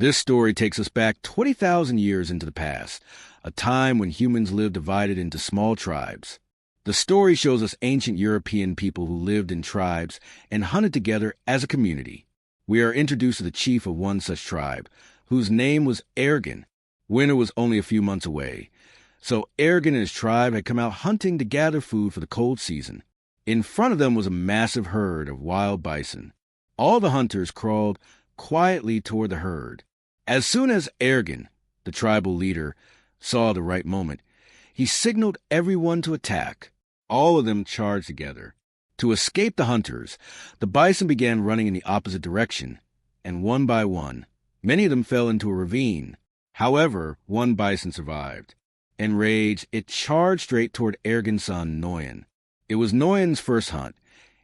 This story takes us back 20,000 years into the past, a time when humans lived divided into small tribes. The story shows us ancient European people who lived in tribes and hunted together as a community. We are introduced to the chief of one such tribe, whose name was Ergen. Winter was only a few months away, so Ergen and his tribe had come out hunting to gather food for the cold season. In front of them was a massive herd of wild bison. All the hunters crawled quietly toward the herd. As soon as Ergen, the tribal leader, saw the right moment, he signaled everyone to attack. All of them charged together. To escape the hunters, the bison began running in the opposite direction, and one by one, many of them fell into a ravine. However, one bison survived. Enraged, it charged straight toward Ergen's son, Noyan. It was Noyan's first hunt,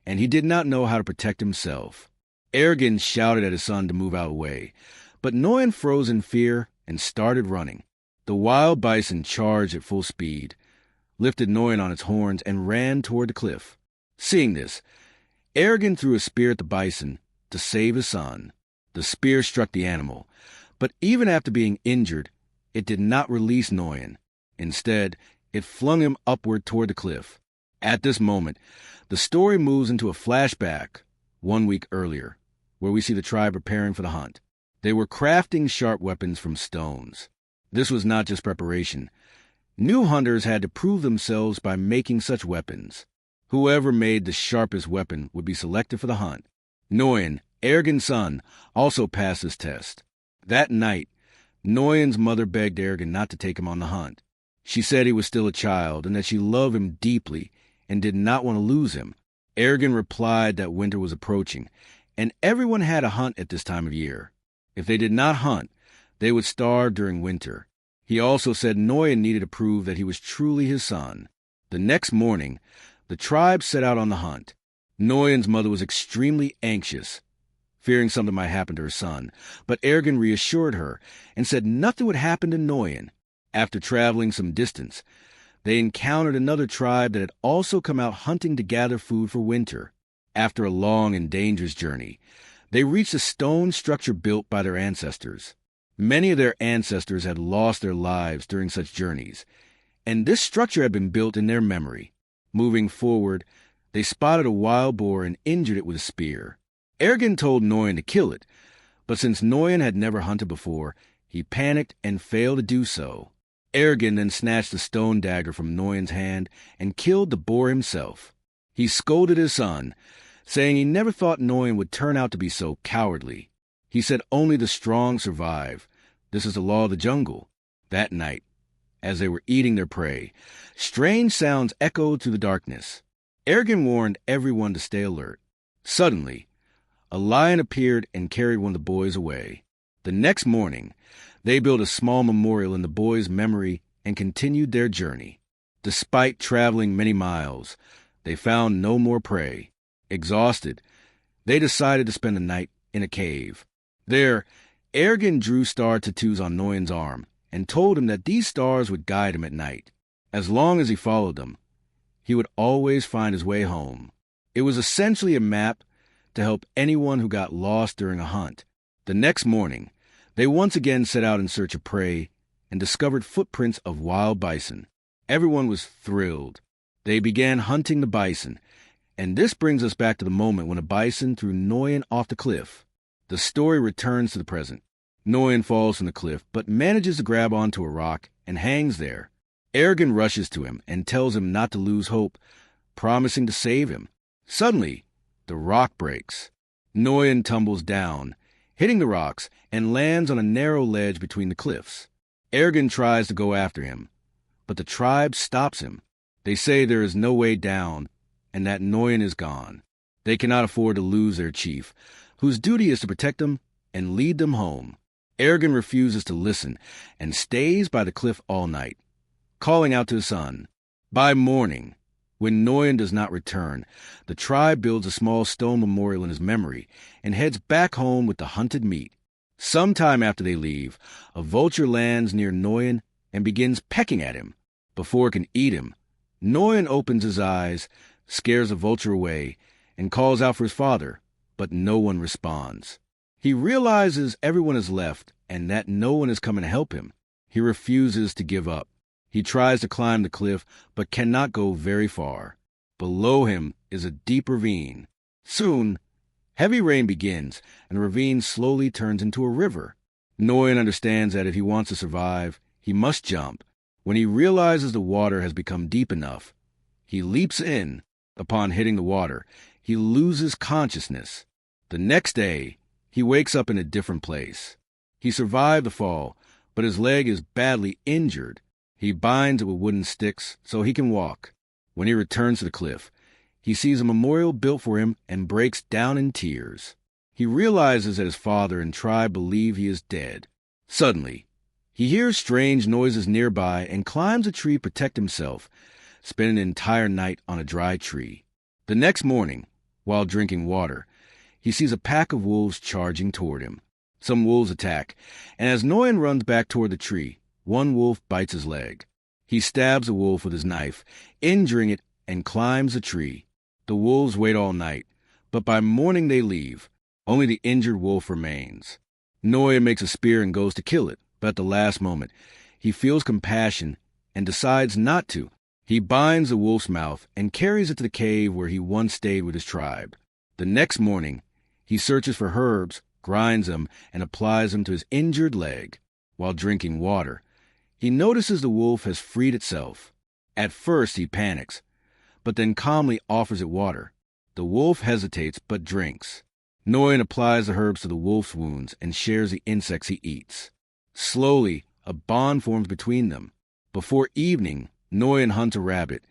and he did not know how to protect himself. Ergen shouted at his son to move out of the way, but Noyan froze in fear and started running. The wild bison charged at full speed, lifted Noyan on its horns, and ran toward the cliff. Seeing this, Ergen threw a spear at the bison to save his son. The spear struck the animal, but even after being injured, it did not release Noyan. Instead, it flung him upward toward the cliff. At this moment, the story moves into a flashback 1 week earlier, where we see the tribe preparing for the hunt. They were crafting sharp weapons from stones. This was not just preparation. New hunters had to prove themselves by making such weapons. Whoever made the sharpest weapon would be selected for the hunt. Noyan, Ergen's son, also passed this test. That night, Noyan's mother begged Ergen not to take him on the hunt. She said he was still a child and that she loved him deeply and did not want to lose him. Ergen replied that winter was approaching, and everyone had a hunt at this time of year. If they did not hunt, they would starve during winter. He also said Noyan needed to prove that he was truly his son. The next morning, the tribe set out on the hunt. Noyan's mother was extremely anxious, fearing something might happen to her son, but Ergen reassured her and said nothing would happen to Noyan. After traveling some distance, they encountered another tribe that had also come out hunting to gather food for winter. After a long and dangerous journey, they reached a stone structure built by their ancestors. Many of their ancestors had lost their lives during such journeys, and this structure had been built in their memory. Moving forward, they spotted a wild boar and injured it with a spear. Ergen told Noyan to kill it, but since Noyan had never hunted before, he panicked and failed to do so. Ergen then snatched the stone dagger from Noyan's hand and killed the boar himself. He scolded his son, saying he never thought Noyan would turn out to be so cowardly. He said only the strong survive. This is the law of the jungle. That night, as they were eating their prey, strange sounds echoed through the darkness. Ergen warned everyone to stay alert. Suddenly, a lion appeared and carried one of the boys away. The next morning, they built a small memorial in the boy's memory and continued their journey. Despite traveling many miles, they found no more prey. Exhausted, they decided to spend the night in a cave. There, Ergen drew star tattoos on Noyan's arm and told him that these stars would guide him at night. As long as he followed them, he would always find his way home. It was essentially a map to help anyone who got lost during a hunt. The next morning, they once again set out in search of prey and discovered footprints of wild bison. Everyone was thrilled. They began hunting the bison, and this brings us back to the moment when a bison threw Noyan off the cliff. The story returns to the present. Noyan falls from the cliff, but manages to grab onto a rock and hangs there. Ergen rushes to him and tells him not to lose hope, promising to save him. Suddenly, the rock breaks. Noyan tumbles down, hitting the rocks, and lands on a narrow ledge between the cliffs. Ergen tries to go after him, but the tribe stops him. They say there is no way down, and that Noyan is gone. They cannot afford to lose their chief, whose duty is to protect them and lead them home. Ergen refuses to listen and stays by the cliff all night, calling out to his son. By morning, when Noyan does not return, the tribe builds a small stone memorial in his memory and heads back home with the hunted meat. Sometime after they leave, a vulture lands near Noyan and begins pecking at him. Before it can eat him, Noyan opens his eyes, scares the vulture away, and calls out for his father, but no one responds. He realizes everyone has left and that no one is coming to help him. He refuses to give up. He tries to climb the cliff, but cannot go very far. Below him is a deep ravine. Soon, heavy rain begins, and the ravine slowly turns into a river. Nguyen understands that if he wants to survive, he must jump. When he realizes the water has become deep enough, he leaps in. Upon hitting the water, he loses consciousness. The next day, he wakes up in a different place. He survived the fall, but his leg is badly injured. He binds it with wooden sticks so he can walk. When he returns to the cliff, he sees a memorial built for him and breaks down in tears. He realizes that his father and tribe believe he is dead. Suddenly, he hears strange noises nearby and climbs a tree to protect himself, spending an entire night on a dry tree. The next morning, while drinking water, he sees a pack of wolves charging toward him. Some wolves attack, and as Nguyen runs back toward the tree, one wolf bites his leg. He stabs the wolf with his knife, injuring it, and climbs the tree. The wolves wait all night, but by morning they leave. Only the injured wolf remains. Nguyen makes a spear and goes to kill it, but at the last moment, he feels compassion and decides not to. He binds the wolf's mouth and carries it to the cave where he once stayed with his tribe. The next morning, he searches for herbs, grinds them, and applies them to his injured leg. While drinking water, he notices the wolf has freed itself. At first, he panics, but then calmly offers it water. The wolf hesitates but drinks. Nguyen applies the herbs to the wolf's wounds and shares the insects he eats. Slowly, a bond forms between them. Before evening, Nguyen hunts a rabbit,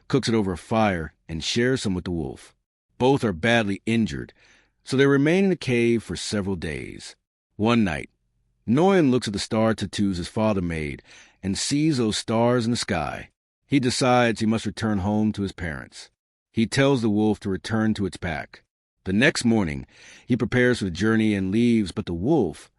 cooks it over a fire, and shares some with the wolf. Both are badly injured, so they remain in the cave for several days. One night, Nguyen looks at the star tattoos his father made and sees those stars in the sky. He decides he must return home to his parents. He tells the wolf to return to its pack. The next morning, he prepares for the journey and leaves, but the wolf,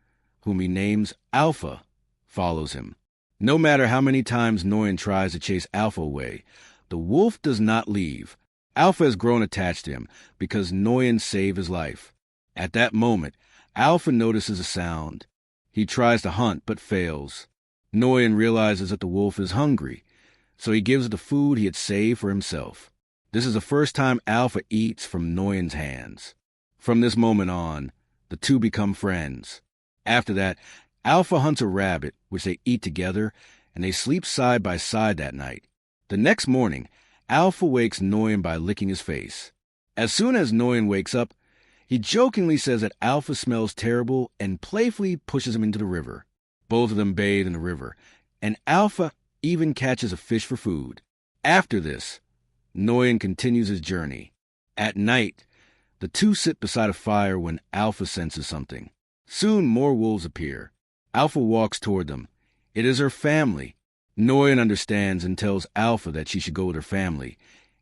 whom he names Alpha, follows him. No matter how many times Nguyen tries to chase Alpha away, the wolf does not leave. Alpha has grown attached to him because Nguyen saved his life. At that moment, Alpha notices a sound. He tries to hunt but fails. Nguyen realizes that the wolf is hungry, so he gives it the food he had saved for himself. This is the first time Alpha eats from Nguyen's hands. From this moment on, the two become friends. After that, Alpha hunts a rabbit, which they eat together, and they sleep side by side that night. The next morning, Alpha wakes Nguyen by licking his face. As soon as Nguyen wakes up, he jokingly says that Alpha smells terrible and playfully pushes him into the river. Both of them bathe in the river, and Alpha even catches a fish for food. After this, Nguyen continues his journey. At night, the two sit beside a fire when Alpha senses something. Soon more wolves appear. Alpha walks toward them. It is her family. Nguyen understands and tells Alpha that she should go with her family,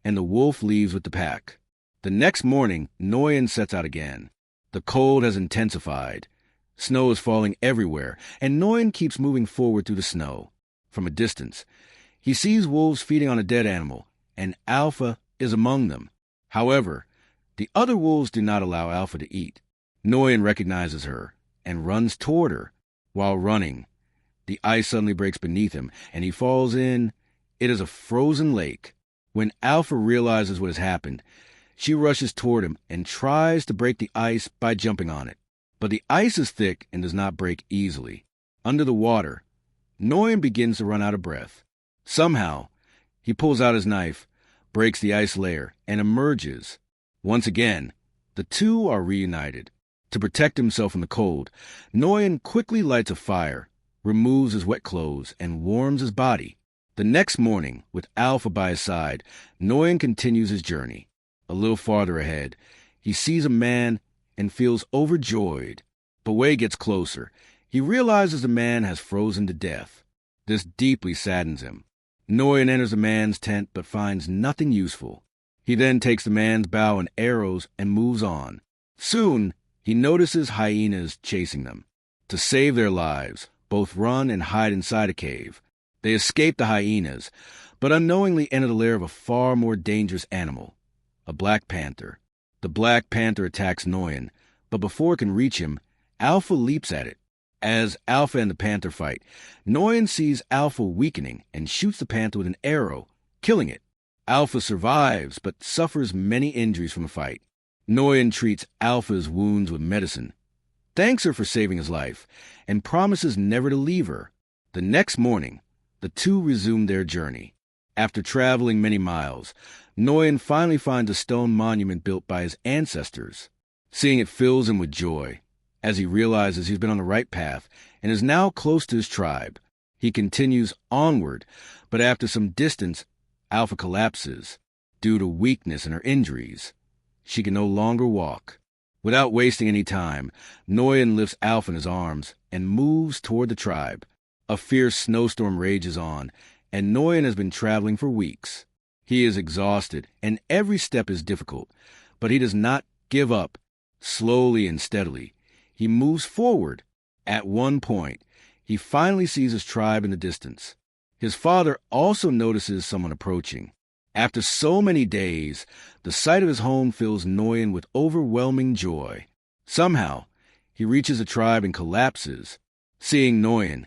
and the wolf leaves with the pack. The next morning, Nguyen sets out again. The cold has intensified. Snow is falling everywhere, and Nguyen keeps moving forward through the snow. From a distance, he sees wolves feeding on a dead animal, and Alpha is among them. However, the other wolves do not allow Alpha to eat. Nguyen recognizes her and runs toward her. While running, the ice suddenly breaks beneath him, and he falls in. It is a frozen lake. When Alpha realizes what has happened, she rushes toward him and tries to break the ice by jumping on it. But the ice is thick and does not break easily. Under the water, Nguyen begins to run out of breath. Somehow, he pulls out his knife, breaks the ice layer, and emerges. Once again, the two are reunited. To protect himself from the cold, Nguyen quickly lights a fire, removes his wet clothes, and warms his body. The next morning, with Alpha by his side, Nguyen continues his journey. A little farther ahead, he sees a man and feels overjoyed. But when he gets closer, he realizes the man has frozen to death. This deeply saddens him. Nguyen enters the man's tent but finds nothing useful. He then takes the man's bow and arrows and moves on. Soon, he notices hyenas chasing them. To save their lives, both run and hide inside a cave. They escape the hyenas, but unknowingly enter the lair of a far more dangerous animal, a black panther. The black panther attacks Nguyen, but before it can reach him, Alpha leaps at it. As Alpha and the panther fight, Nguyen sees Alpha weakening and shoots the panther with an arrow, killing it. Alpha survives, but suffers many injuries from the fight. Nguyen treats Alpha's wounds with medicine, thanks her for saving his life, and promises never to leave her. The next morning, the two resume their journey. After traveling many miles, Nguyen finally finds a stone monument built by his ancestors. Seeing it fills him with joy, as he realizes he's been on the right path and is now close to his tribe. He continues onward, but after some distance, Alpha collapses due to weakness and her injuries. She can no longer walk. Without wasting any time, Nguyen lifts Alpha in his arms and moves toward the tribe. A fierce snowstorm rages on, and Nguyen has been traveling for weeks. He is exhausted, and every step is difficult, but he does not give up. Slowly and steadily, he moves forward. At one point, he finally sees his tribe in the distance. His father also notices someone approaching. After so many days, the sight of his home fills Nguyen with overwhelming joy. Somehow, he reaches the tribe and collapses. Seeing Nguyen,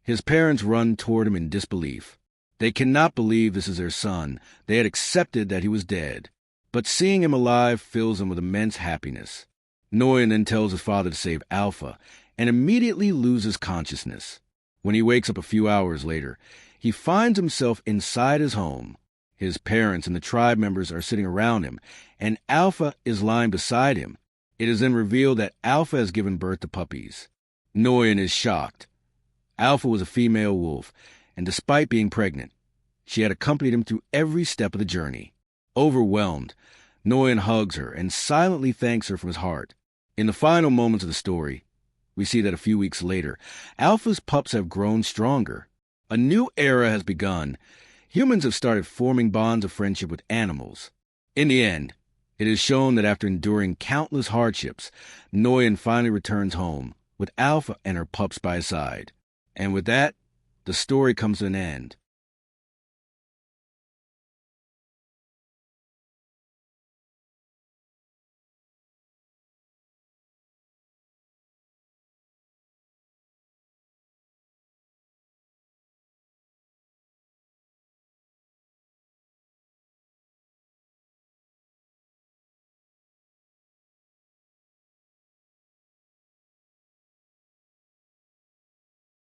his parents run toward him in disbelief. They cannot believe this is their son. They had accepted that he was dead. But seeing him alive fills them with immense happiness. Nguyen then tells his father to save Alpha, and immediately loses consciousness. When he wakes up a few hours later, he finds himself inside his home. His parents and the tribe members are sitting around him, and Alpha is lying beside him. It is then revealed that Alpha has given birth to puppies. Nguyen is shocked. Alpha was a female wolf, and despite being pregnant, she had accompanied him through every step of the journey. Overwhelmed, Nguyen hugs her and silently thanks her from his heart. In the final moments of the story, we see that a few weeks later, Alpha's pups have grown stronger. A new era has begun. Humans have started forming bonds of friendship with animals. In the end, it is shown that after enduring countless hardships, Nguyen finally returns home with Alpha and her pups by his side. And with that, the story comes to an end.